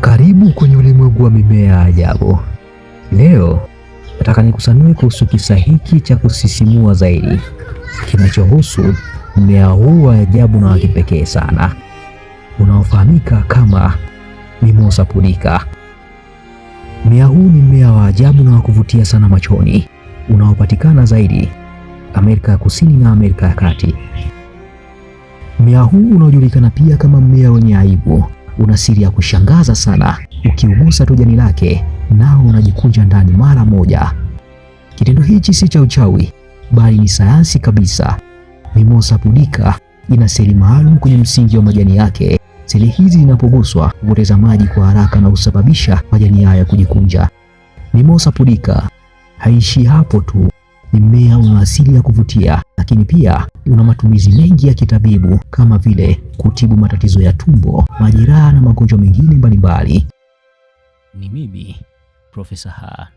Karibu kwenye ulimwengu wa mimea ya ajabu. Leo nataka nikusanue kuhusu kisa hiki cha kusisimua zaidi kinachohusu mmea huu wa ajabu na wa kipekee sana unaofahamika kama Mimosa pudica. Mmea huu ni mmea wa ajabu na wa kuvutia sana machoni, unaopatikana zaidi Amerika ya Kusini na Amerika ya Kati. Mmea huu unaojulikana pia kama mmea wenye aibu una siri ya kushangaza sana. Ukiugusa tu jani lake, nao unajikunja ndani mara moja. Kitendo hichi si cha uchawi, bali ni sayansi kabisa. Mimosa pudica ina seli maalum kwenye msingi wa majani yake. Seli hizi zinapoguswa hupoteza maji kwa haraka na husababisha majani haya kujikunja. Mimosa pudica haishi hapo tu. Ni mmea una asili ya kuvutia, lakini pia una matumizi mengi ya kitabibu kama vile kutibu matatizo ya tumbo, majeraha na magonjwa mengine mbalimbali. Ni mimi Profesa Ha.